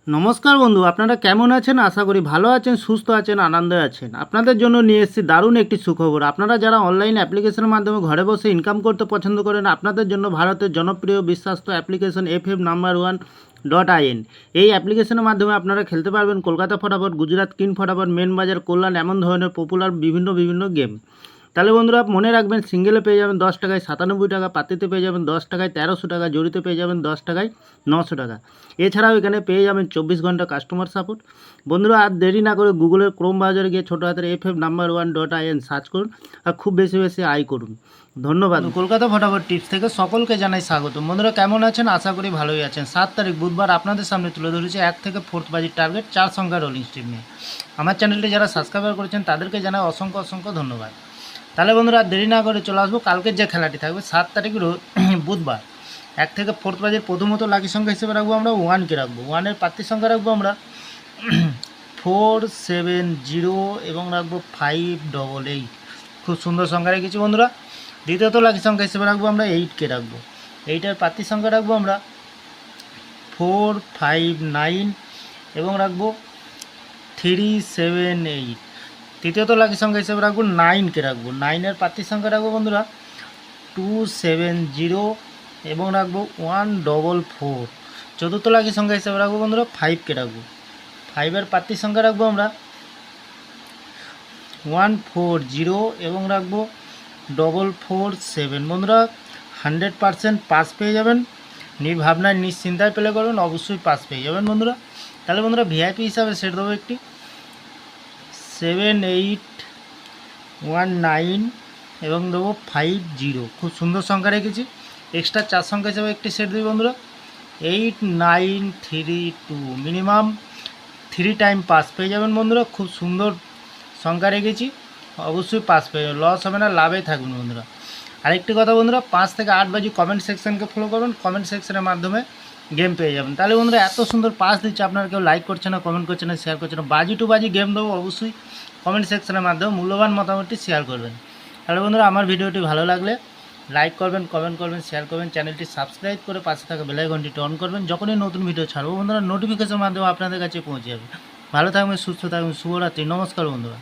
নমস্কার বন্ধু, আপনারা কেমন আছেন? আশা করি ভালো আছেন, সুস্থ আছেন, আনন্দে আছেন। আপনাদের জন্য নিয়ে এসেছি দারুণ একটি সুখবর। আপনারা যারা অনলাইন অ্যাপ্লিকেশনের মাধ্যমে ঘরে বসে ইনকাম করতে পছন্দ করেন, আপনাদের জন্য ভারতের জনপ্রিয় বিশ্বস্ত অ্যাপ্লিকেশন FF No.1.in। এই অ্যাপ্লিকেশনের মাধ্যমে আপনারা খেলতে পারবেন কলকাতা ফটাফট, গুজরাট কিং ফটাফট, মেন বাজার, কল্যাণ, এমন ধরনের পপুলার বিভিন্ন গেম। তাহলে বন্ধুরা মনে রাখবেন, সিঙ্গেলে পেয়ে যাবেন 10 টাকায় 97 টাকা, পাতিতে পেয়ে যাবেন 10 টাকায় 1300 টাকা, জড়িতে পেয়ে যাবেন 10 টাকায় 900 টাকা। এছাড়াও এখানে পেয়ে যাবেন 24 ঘন্টা কাস্টমার সাপোর্ট। বন্ধুরা আর দেরি না করে গুগলের ক্রোম ব্রাউজারে গিয়ে ছোটো হাতের FF No.1.in সার্চ করুন আর খুব বেশি আয় করুন। ধন্যবাদ। কলকাতা ফটাফট টিপস থেকে সকলকে জানাই স্বাগত। বন্ধুরা কেমন আছেন? আশা করি ভালোই আছেন। 7 তারিখ বুধবার আপনাদের সামনে তুলে ধরেছি 1 থেকে 4 বাজির টার্গেট 4 সংখ্যার রোলিং স্ট্রিম নিয়ে। আমার চ্যানেলটি যারা সাবস্ক্রাইব করেছেন তাদেরকে জানাই অসংখ্য ধন্যবাদ। তাহলে বন্ধুরা দেরি না করে চলে আসবো কালকের যে খেলাটি থাকবে 7 তারিখ বুধবার 1 থেকে 4 বাজের প্রথমত লাকি সংখ্যা হিসেবে রাখবো আমরা 1কে রাখবো। 1-এর প্রার্থী সংখ্যা রাখবো আমরা 470 এবং রাখবো 588। খুব সুন্দর সংখ্যা রেখেছি বন্ধুরা। দ্বিতীয়ত লাকি সংখ্যা হিসেবে রাখবো আমরা 8কে রাখবো। 8-এর প্রার্থী সংখ্যা রাখবো আমরা 459 এবং রাখবো 378। তৃতীয়ত লাকি সংখ্যা হিসেবে রাখবো 9কে রাখবো। 9-এর প্রার্থী সংখ্যা রাখবো বন্ধুরা 270 এবং রাখবো 144। চতুর্থ লাকি সংখ্যা হিসেবে রাখবো বন্ধুরা 5কে রাখবো। 5-এর প্রার্থী সংখ্যা রাখবো আমরা 140 এবং রাখবো 447। বন্ধুরা 100% পাস পেয়ে যাবেন। নির্ভাবনায় নিশ্চিন্তায় প্লে করবেন, অবশ্যই পাস পেয়ে যাবেন বন্ধুরা। তাহলে বন্ধুরা ভিআইপি হিসাবে সেট দেবো একটি 7819 এবং দেবো 50। খুব সুন্দর সংখ্যা রেখেছি। এক্সট্রা 4 সংখ্যা হিসেবে একটি সেট দিই বন্ধুরা 8932। মিনিমাম 3 টাইম পাস পেয়ে যাবেন বন্ধুরা। খুব সুন্দর সংখ্যা রেখেছি, অবশ্যই পাস পেয়ে যাবেন, লস হবে না, লাভেই থাকবেন বন্ধুরা। আরেকটি কথা বন্ধুরা, 5 থেকে 8 বাজি কমেন্ট সেকশনকে ফলো করবেন, কমেন্ট সেকশনের মাধ্যমে গেম পেয়ে যাবেন। তাহলে বন্ধুরা এত সুন্দর পাস দিচ্ছে, আপনারা কেউ লাইক করছে না, কমেন্ট করছে না, শেয়ার করছে না। বাজি টু বাজি গেম দেবো, অবশ্যই কমেন্ট সেকশনের মাধ্যমে মূল্যবান মতামতটি শেয়ার করবেন। তাহলে বন্ধুরা আমার ভিডিওটি ভালো লাগলে লাইক করবেন, কমেন্ট করবেন, শেয়ার করবেন, চ্যানেলটি সাবস্ক্রাইব করে পাশে থাকা বেল আইকনটি অন করবেন। যখনই নতুন ভিডিও ছাড়বো বন্ধুরা নোটিফিকেশনের মাধ্যমে আপনাদের কাছে পৌঁছে যাবে। ভালো থাকবেন, সুস্থ থাকবেন, শুভরাত্রি, নমস্কার বন্ধুরা।